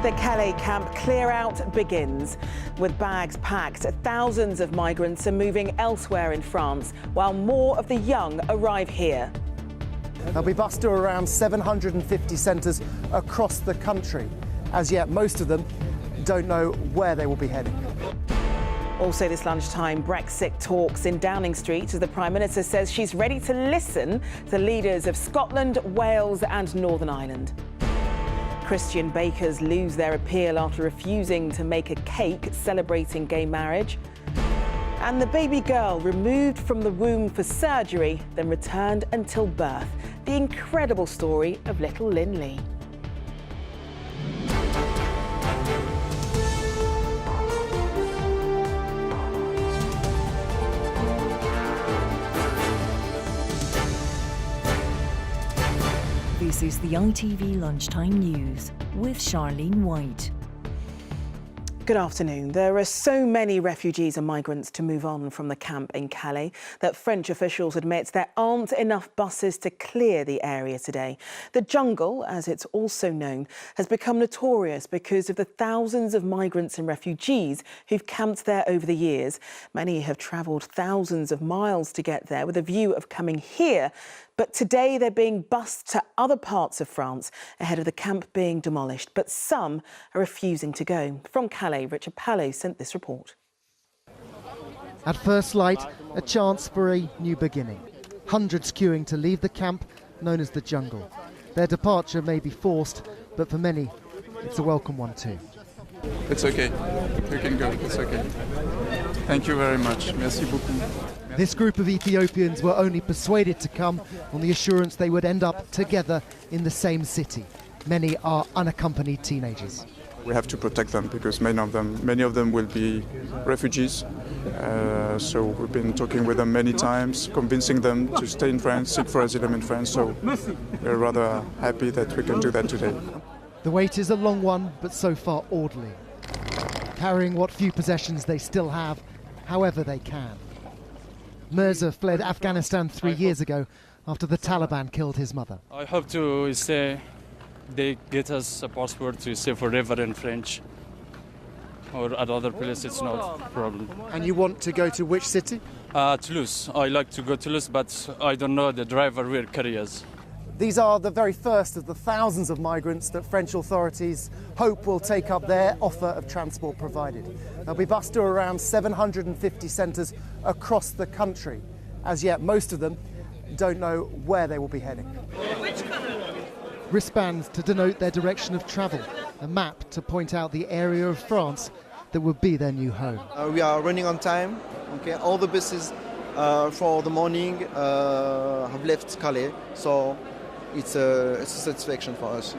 The Calais camp clear-out begins. With bags packed, thousands of migrants are moving elsewhere in France, while more of the young arrive here. They'll be bused to around 750 centres across the country. As yet, most of them don't know where they will be heading. Also this lunchtime, Brexit talks in Downing Street as the Prime Minister says she's ready to listen to leaders of Scotland, Wales and Northern Ireland. Christian bakers lose their appeal after refusing to make a cake celebrating gay marriage. And the baby girl removed from the womb for surgery, then returned until birth. The incredible story of little Lynn Lee. This is the ITV Lunchtime News with Charlene White. Good afternoon. There are so many refugees and migrants to move on from the camp in Calais that French officials admit there aren't enough buses to clear the area today. The jungle, as it's also known, has become notorious because of the thousands of migrants and refugees who've camped there over the years. Many have travelled thousands of miles to get there with a view of coming here. But today they're being bused to other parts of France ahead of the camp being demolished. But some are refusing to go. From Calais, Richard Pallow sent this report. At first light, a chance for a new beginning. Hundreds queuing to leave the camp known as the jungle. Their departure may be forced, but for many, it's a welcome one too. It's okay. You can go. It's okay. Thank you very much. Merci beaucoup. This group of Ethiopians were only persuaded to come on the assurance they would end up together in the same city. Many are unaccompanied teenagers. We have to protect them because many of them will be refugees. So we've been talking with them many times, convincing them to stay in France, seek for asylum in France. So we're rather happy that we can do that today. The wait is a long one, but so far orderly. Carrying what few possessions they still have, however they can. Mirza fled Afghanistan 3 years ago after the Taliban killed his mother. I hope to stay. They get us a passport to stay forever in French or at other places. It's not a problem. And you want to go to which city? Toulouse. I like to go to Toulouse, but I don't know the driver will carry us. These are the very first of the thousands of migrants that French authorities hope will take up their offer of transport provided. They'll be bused to around 750 centres across the country. As yet, most of them don't know where they will be heading. Wristbands to denote their direction of travel, a map to point out the area of France that will be their new home. We are running on time. Okay, all the buses for the morning have left Calais, so it's a satisfaction for us.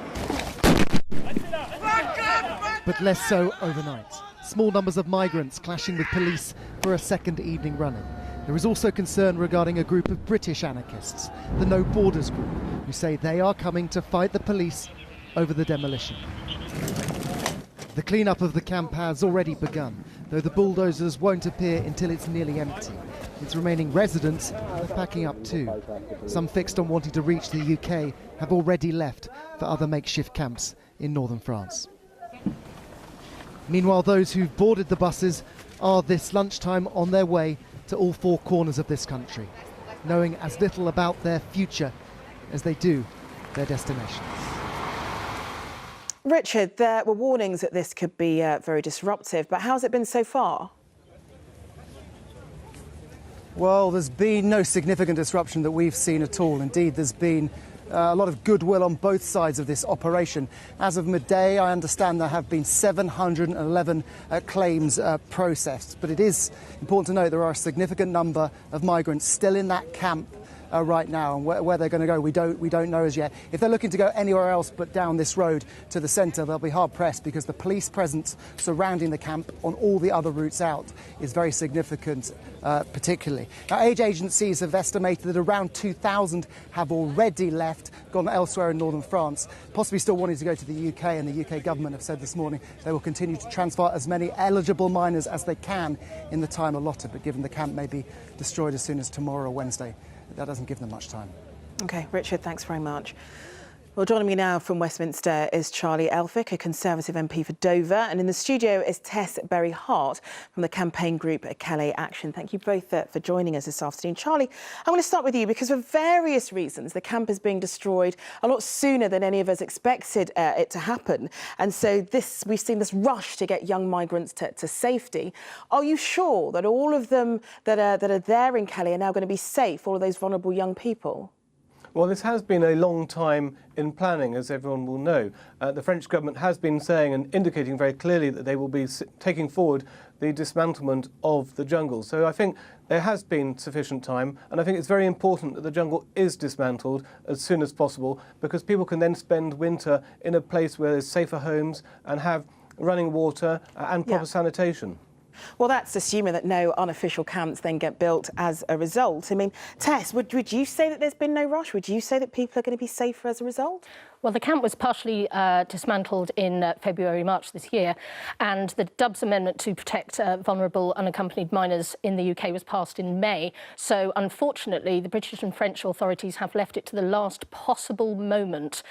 But less so overnight. Small numbers of migrants clashing with police for a second evening running. There is also concern regarding a group of British anarchists, the No Borders group, who say they are coming to fight the police over the demolition. The clean-up of the camp has already begun, though the bulldozers won't appear until it's nearly empty. Its remaining residents are packing up too. Some fixed on wanting to reach the UK have already left for other makeshift camps in northern France. Meanwhile, those who've boarded the buses are this lunchtime on their way to all four corners of this country, knowing as little about their future as they do their destinations. Richard, there were warnings that this could be very disruptive, but how's it been so far? Well, there's been no significant disruption that we've seen at all. Indeed, there's been a lot of goodwill on both sides of this operation. As of midday, I understand there have been 711 claims processed. But it is important to note there are a significant number of migrants still in that camp right now, and where they're going to go we don't know as yet. If they're looking to go anywhere else but down this road to the centre, they'll be hard pressed because the police presence surrounding the camp on all the other routes out is very significant, particularly. Now, aid agencies have estimated that around 2,000 have already left, gone elsewhere in northern France, possibly still wanting to go to the UK, and the UK government have said this morning they will continue to transfer as many eligible minors as they can in the time allotted, but given the camp may be destroyed as soon as tomorrow or Wednesday, that doesn't give them much time. OK, Richard, thanks very much. Well, joining me now from Westminster is Charlie Elphick, a Conservative MP for Dover, and in the studio is Tess Berry-Hart from the campaign group Calais Action. Thank you both for joining us this afternoon. Charlie, I'm going to start with you because for various reasons the camp is being destroyed a lot sooner than any of us expected it to happen, and so we've seen this rush to get young migrants to safety. Are you sure that all of them that are there in Calais are now going to be safe, all of those vulnerable young people? Well, this has been a long time in planning, as everyone will know. The French government has been saying and indicating very clearly that they will be taking forward the dismantlement of the jungle. So I think there has been sufficient time, and I think it's very important that the jungle is dismantled as soon as possible, because people can then spend winter in a place where there's safer homes and have running water and proper sanitation. Well, that's assuming that no unofficial camps then get built as a result. I mean, Tess, would you say that there's been no rush? Would you say that people are going to be safer as a result? Well, the camp was partially dismantled in February, March this year, and the Dubs Amendment to protect vulnerable unaccompanied minors in the UK was passed in May. So, unfortunately, the British and French authorities have left it to the last possible moment,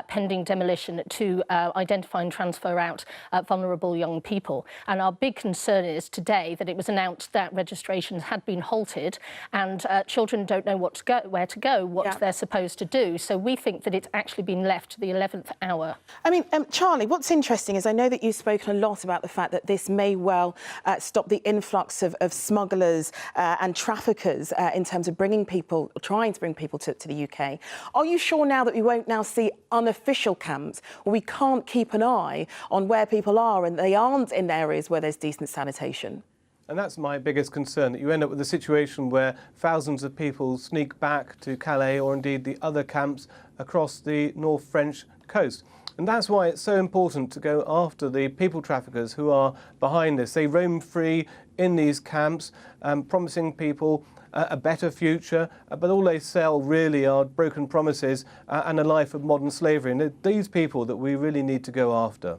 pending demolition, to identify and transfer out vulnerable young people. And our big concern is today that it was announced that registrations had been halted and children don't know where to go, what they're supposed to do. So we think that it's actually been left to the 11th hour. I mean, Charlie, what's interesting is I know that you've spoken a lot about the fact that this may well stop the influx of smugglers and traffickers in terms of trying to bring people to the UK. Are you sure now that we won't now see unofficial camps, or we can't keep an eye on where people are and they aren't in areas where there's decent sanitation? And that's my biggest concern, that you end up with a situation where thousands of people sneak back to Calais or indeed the other camps across the North French coast. And that's why it's so important to go after the people traffickers who are behind this. They roam free in these camps, promising people a better future, but all they sell really are broken promises and a life of modern slavery. And it's these people that we really need to go after.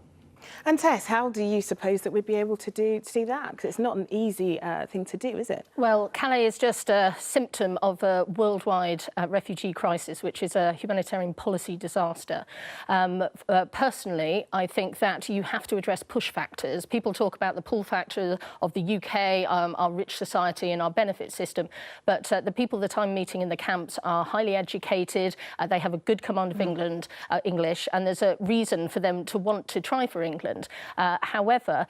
And Tess, how do you suppose that we'd be able to do that? Because it's not an easy thing to do, is it? Well, Calais is just a symptom of a worldwide refugee crisis, which is a humanitarian policy disaster. Personally, I think that you have to address push factors. People talk about the pull factor of the UK, our rich society and our benefit system, but the people that I'm meeting in the camps are highly educated, they have a good command of English, and there's a reason for them to want to try for England. However,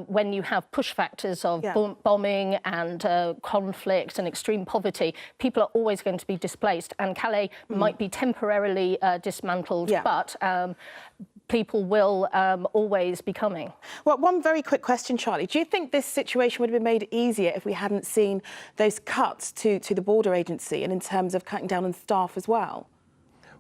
when you have push factors of bombing and conflict and extreme poverty, people are always going to be displaced, and Calais might be temporarily dismantled, but people will always be coming. Well, one very quick question, Charlie. Do you think this situation would have been made easier if we hadn't seen those cuts to the border agency and in terms of cutting down on staff as well?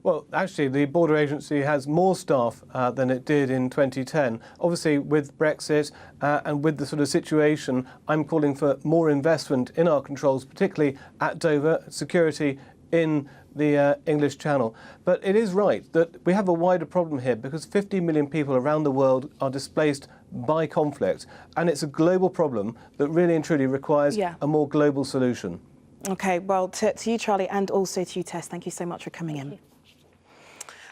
Well, actually, the border agency has more staff than it did in 2010. Obviously, with Brexit and with the sort of situation, I'm calling for more investment in our controls, particularly at Dover, security in the English Channel. But it is right that we have a wider problem here because 50 million people around the world are displaced by conflict, and it's a global problem that really and truly requires a more global solution. OK, well, to you, Charlie, and also to you, Tess, thank you so much for coming in.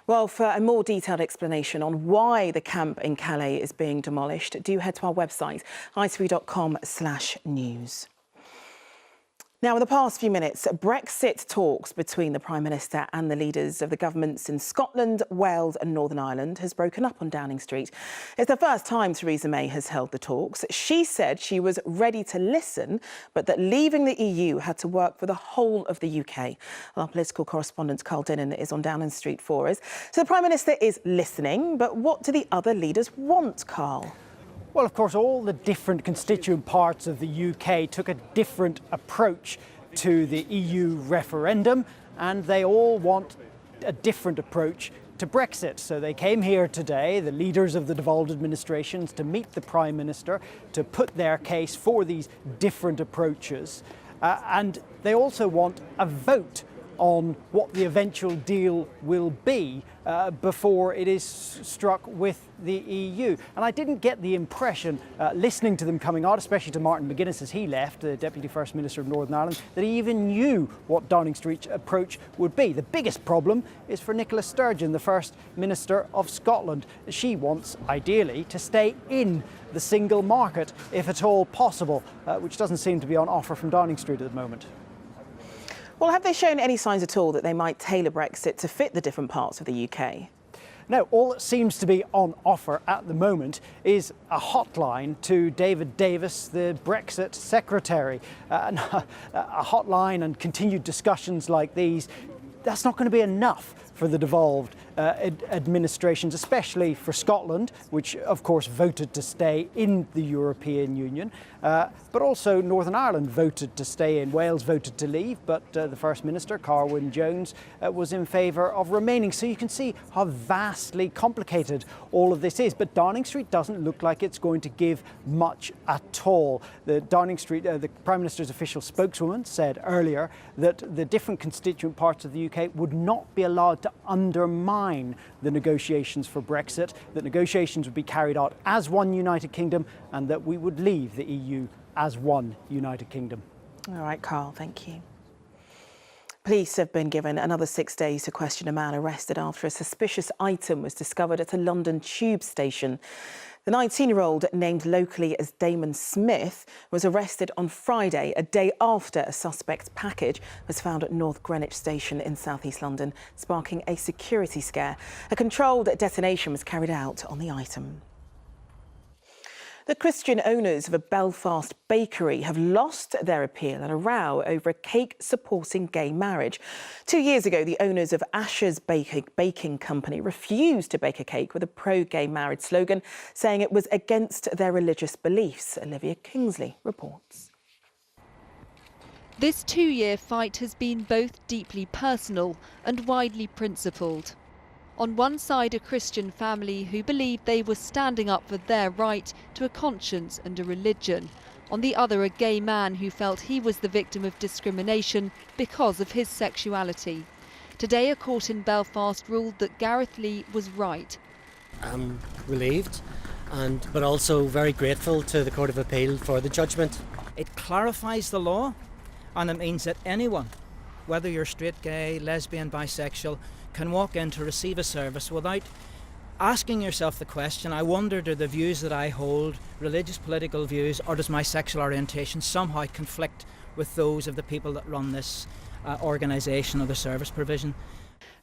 Well, for a more detailed explanation on why the camp in Calais is being demolished, do head to our website, itv.com/news. Now, in the past few minutes, Brexit talks between the Prime Minister and the leaders of the governments in Scotland, Wales and Northern Ireland has broken up on Downing Street. It's the first time Theresa May has held the talks. She said she was ready to listen, but that leaving the EU had to work for the whole of the UK. Our political correspondent, Carl Dinnan, is on Downing Street for us. So the Prime Minister is listening, but what do the other leaders want, Carl? Well, of course, all the different constituent parts of the UK took a different approach to the EU referendum, and they all want a different approach to Brexit. So they came here today, the leaders of the devolved administrations, to meet the Prime Minister, to put their case for these different approaches. And they also want a vote on what the eventual deal will be before it is struck with the EU. And I didn't get the impression, listening to them coming out, especially to Martin McGuinness as he left, the Deputy First Minister of Northern Ireland, that he even knew what Downing Street's approach would be. The biggest problem is for Nicola Sturgeon, the First Minister of Scotland. She wants, ideally, to stay in the single market, if at all possible, which doesn't seem to be on offer from Downing Street at the moment. Well, have they shown any signs at all that they might tailor Brexit to fit the different parts of the UK? No, all that seems to be on offer at the moment is a hotline to David Davis, the Brexit Secretary. A hotline and continued discussions like these, that's not going to be enough for the devolved administrations, especially for Scotland, which of course voted to stay in the European Union, but also Northern Ireland voted to stay in. Wales voted to leave, but the First Minister, Carwyn Jones, was in favour of remaining. So you can see how vastly complicated all of this is. But Downing Street doesn't look like it's going to give much at all. The Downing Street, the Prime Minister's official spokeswoman said earlier that the different constituent parts of the UK would not be allowed to undermine the negotiations for Brexit, that negotiations would be carried out as one United Kingdom and that we would leave the EU as one United Kingdom. All right, Carl, thank you. Police have been given another 6 days to question a man arrested after a suspicious item was discovered at a London tube station. The 19-year-old, named locally as Damon Smith, was arrested on Friday, a day after a suspect's package was found at North Greenwich Station in south-east London, sparking a security scare. A controlled detonation was carried out on the item. The Christian owners of a Belfast bakery have lost their appeal in a row over a cake supporting gay marriage. 2 years ago, the owners of Asher's Baking Company refused to bake a cake with a pro-gay marriage slogan, saying it was against their religious beliefs. Olivia Kingsley reports. This 2-year fight has been both deeply personal and widely principled. On one side, a Christian family who believed they were standing up for their right to a conscience and a religion. On the other, a gay man who felt he was the victim of discrimination because of his sexuality. Today, a court in Belfast ruled that Gareth Lee was right. I'm relieved, but also very grateful to the Court of Appeal for the judgment. It clarifies the law, and it means that anyone, whether you're straight, gay, lesbian, bisexual, can walk in to receive a service without asking yourself the question, I wonder, do the views that I hold, religious, political views, or does my sexual orientation somehow conflict with those of the people that run this organisation or the service provision?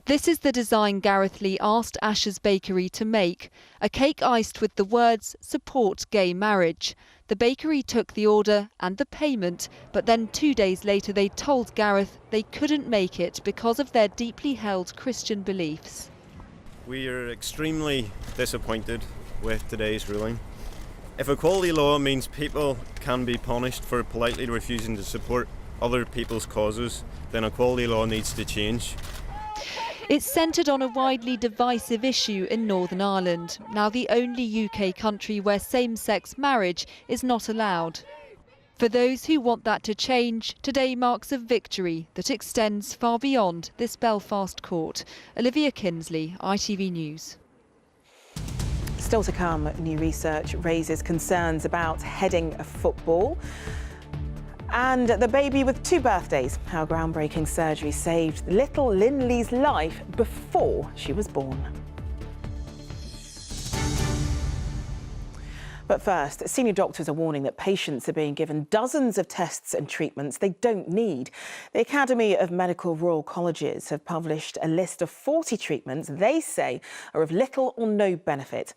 This is the design Gareth Lee asked Asher's Bakery to make, a cake iced with the words, "Support gay marriage." The bakery took the order and the payment, but then 2 days later they told Gareth they couldn't make it because of their deeply held Christian beliefs. We are extremely disappointed with today's ruling. If equality law means people can be punished for politely refusing to support other people's causes, then equality law needs to change. It's centred on a widely divisive issue in Northern Ireland, now the only UK country where same-sex marriage is not allowed. For those who want that to change, today marks a victory that extends far beyond this Belfast court. Olivia Kingsley, ITV News. Still to come, new research raises concerns about heading of football. And the baby with 2 birthdays, how groundbreaking surgery saved little Linley's life before she was born. But first, senior doctors are warning that patients are being given dozens of tests and treatments they don't need. The Academy of Medical Royal Colleges have published a list of 40 treatments they say are of little or no benefit.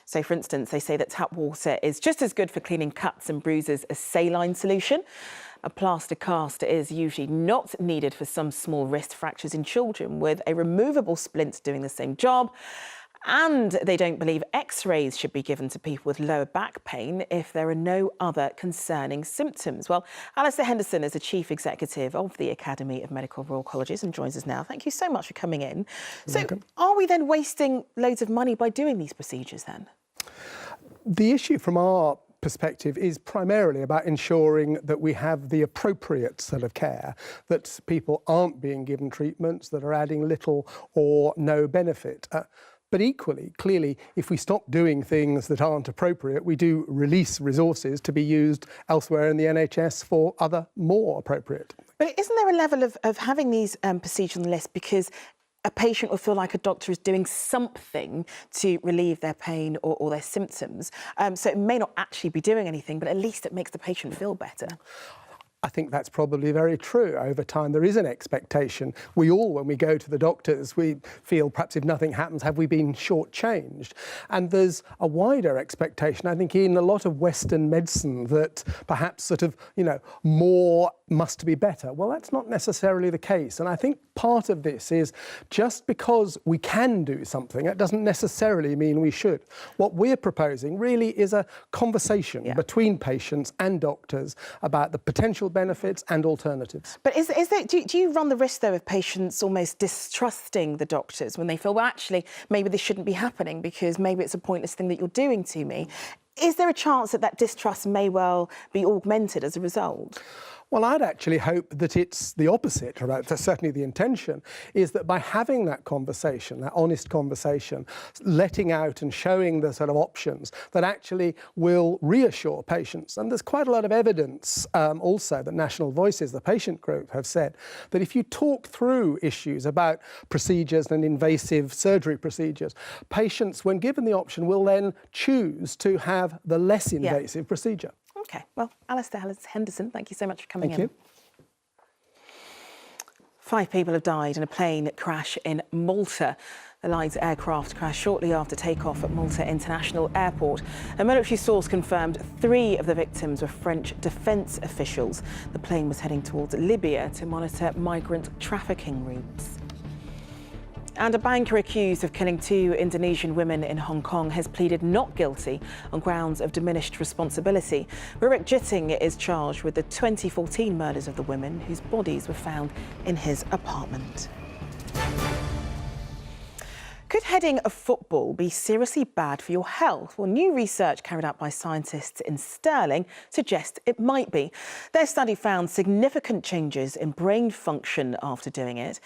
So, for instance, they say that tap water is just as good for cleaning cuts and bruises as saline solution. A plaster cast is usually not needed for some small wrist fractures in children, with a removable splint doing the same job. And they don't believe X-rays should be given to people with lower back pain if there are no other concerning symptoms. Well, Alistair Henderson is the Chief Executive of the Academy of Medical Royal Colleges and joins us now. Thank you so much for coming in. So are we then wasting loads of money by doing these procedures then? The issue from our perspective is primarily about ensuring that we have the appropriate sort of care, that people aren't being given treatments that are adding little or no benefit. But equally, clearly, if we stop doing things that aren't appropriate, we do release resources to be used elsewhere in the NHS for other more appropriate. But isn't there a level of having these procedures on the list because a patient will feel like a doctor is doing something to relieve their pain or their symptoms? So it may not actually be doing anything, but at least it makes the patient feel better. I think that's probably very true. Over time, there is an expectation. We all, when we go to the doctors, we feel perhaps if nothing happens, have we been shortchanged? And there's a wider expectation, I think, in a lot of Western medicine that perhaps sort of, more must be better. Well, that's not necessarily the case. And I think part of this is just because we can do something, it doesn't necessarily mean we should. What we're proposing really is a conversation between patients and doctors about the potential benefits and alternatives. But do you run the risk, though, of patients almost distrusting the doctors when they feel, well, actually, maybe this shouldn't be happening because maybe it's a pointless thing that you're doing to me? Is there a chance that distrust may well be augmented as a result? Well, I'd actually hope that it's the opposite, or that's certainly the intention, is that by having that conversation, that honest conversation, letting out and showing the sort of options that actually will reassure patients. And there's quite a lot of evidence also that National Voices, the patient group, have said that if you talk through issues about procedures and invasive surgery procedures, patients, when given the option, will then choose to have the less invasive procedure. OK, well, Alistair Henderson, thank you so much for coming in. Thank you. 5 people have died in a plane crash in Malta. The Lights aircraft crashed shortly after takeoff at Malta International Airport. A military source confirmed 3 of the victims were French defence officials. The plane was heading towards Libya to monitor migrant trafficking routes. And a banker accused of killing 2 Indonesian women in Hong Kong has pleaded not guilty on grounds of diminished responsibility. Rurik Jitting is charged with the 2014 murders of the women whose bodies were found in his apartment. Could heading a football be seriously bad for your health? Well, new research carried out by scientists in Stirling suggests it might be. Their study found significant changes in brain function after doing it.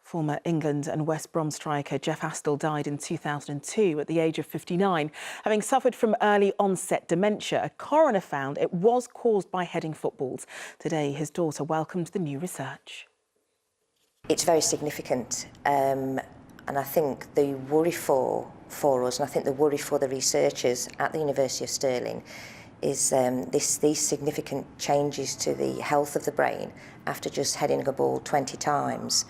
Former England and West Brom striker Jeff Astle died in 2002 at the age of 59, having suffered from early onset dementia. A coroner found it was caused by heading footballs. Today, his daughter welcomed the new research. It's very significant, and I think the worry for us, and I think the worry for the researchers at the University of Stirling, is these significant changes to the health of the brain after just heading a ball 20 times.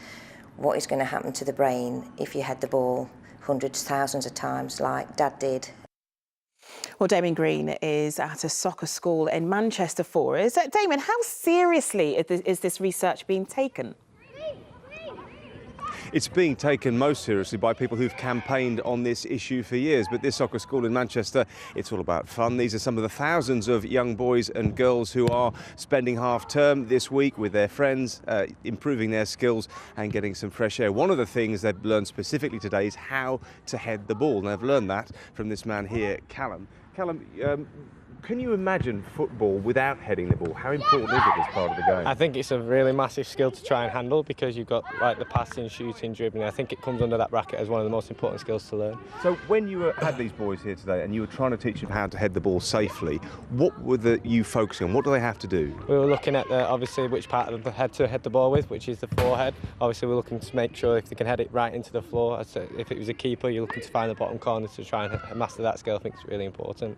What is going to happen to the brain if you head the ball hundreds, thousands of times like Dad did? Well, Damien Green is at a soccer school in Manchester for us. Damien, how seriously is this research being taken? It's being taken most seriously by people who've campaigned on this issue for years. But this soccer school in Manchester, it's all about fun. These are some of the thousands of young boys and girls who are spending half term this week with their friends, improving their skills and getting some fresh air. One of the things they've learned specifically today is how to head the ball. And they've learned that from this man here, Callum. Callum, can you imagine football without heading the ball? How important is it as part of the game? I think it's a really massive skill to try and handle because you've got like the passing, shooting, dribbling. I think it comes under that bracket as one of the most important skills to learn. So when you had these boys here today and you were trying to teach them how to head the ball safely, what were you focusing on? What do they have to do? We were looking at obviously which part of the head to head the ball with, which is the forehead. Obviously we're looking to make sure if they can head it right into the floor. So if it was a keeper, you're looking to find the bottom corner to try and master that skill. I think it's really important.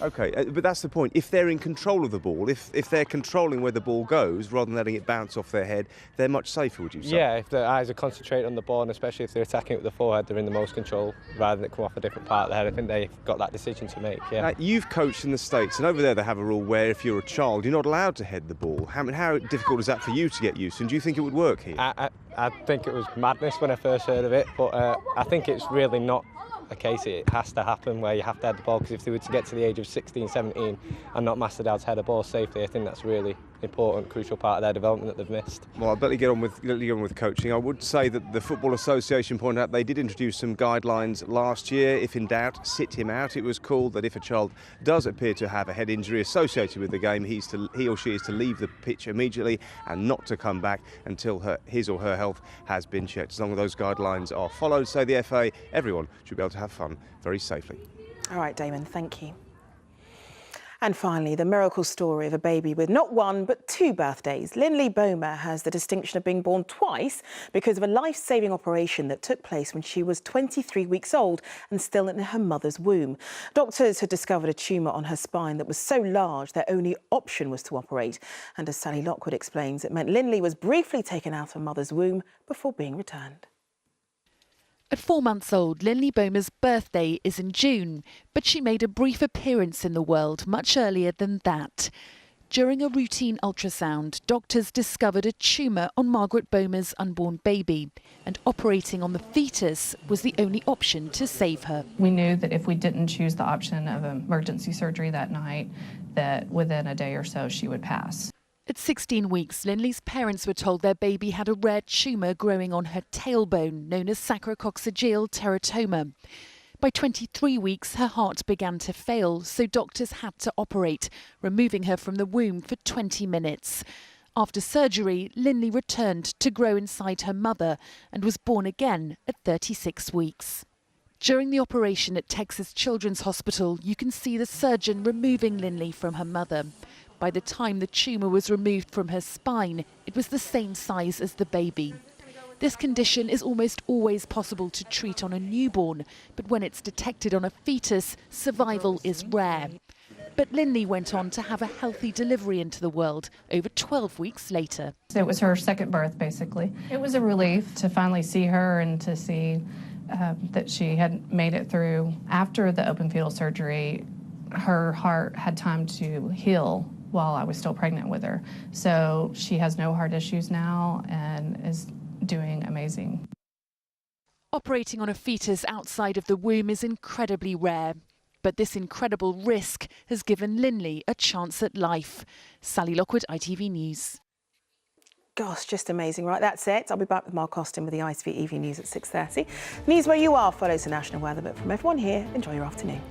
OK, but that's the point. If they're in control of the ball, if they're controlling where the ball goes rather than letting it bounce off their head, they're much safer, would you say? Yeah, if their eyes are concentrated on the ball, and especially if they're attacking it with the forehead, they're in the most control rather than it come off a different part of the head. I think they've got that decision to make, yeah. Now, you've coached in the States, and over there they have a rule where if you're a child, you're not allowed to head the ball. How difficult is that for you to get used to, and do you think it would work here? I think it was madness when I first heard of it, but I think it's really not a case it has to happen where you have to head the ball, because if they were to get to the age of 16, 17 and not mastered how to head a ball safely, I think that's really important, crucial part of their development that they've missed. Well, I bet you get on with coaching. I would say that the Football Association pointed out they did introduce some guidelines last year. If in doubt, sit him out. It was called that if a child does appear to have a head injury associated with the game, he or she is to leave the pitch immediately and not to come back until his or her health has been checked. As long as those guidelines are followed, say the FA, everyone should be able to have fun very safely. All right, Damon, thank you. And finally, the miracle story of a baby with not one but 2 birthdays. Lindley Bomer has the distinction of being born twice because of a life-saving operation that took place when she was 23 weeks old and still in her mother's womb. Doctors had discovered a tumour on her spine that was so large their only option was to operate. And as Sally Lockwood explains, it meant Lindley was briefly taken out of her mother's womb before being returned. At 4 months old, Lindley Bomer's birthday is in June, but she made a brief appearance in the world much earlier than that. During a routine ultrasound, doctors discovered a tumour on Margaret Bomer's unborn baby, and operating on the fetus was the only option to save her. We knew that if we didn't choose the option of emergency surgery that night, that within a day or so she would pass. At 16 weeks, Lindley's parents were told their baby had a rare tumour growing on her tailbone, known as sacrococcygeal teratoma. By 23 weeks, her heart began to fail, so doctors had to operate, removing her from the womb for 20 minutes. After surgery, Lindley returned to grow inside her mother and was born again at 36 weeks. During the operation at Texas Children's Hospital, you can see the surgeon removing Lindley from her mother. By the time the tumour was removed from her spine, it was the same size as the baby. This condition is almost always possible to treat on a newborn, but when it's detected on a fetus, survival is rare. But Lindley went on to have a healthy delivery into the world over 12 weeks later. It was her second birth, basically. It was a relief to finally see her and to see that she had made it through. After the open fetal surgery, her heart had time to heal while I was still pregnant with her. So she has no heart issues now and is doing amazing. Operating on a fetus outside of the womb is incredibly rare. But this incredible risk has given Lindley a chance at life. Sally Lockwood, ITV News. Gosh, just amazing. Right, that's it. I'll be back with Mark Austin with the ITV Evening News at 6:30. News where you are follows the national weather, but from everyone here, enjoy your afternoon.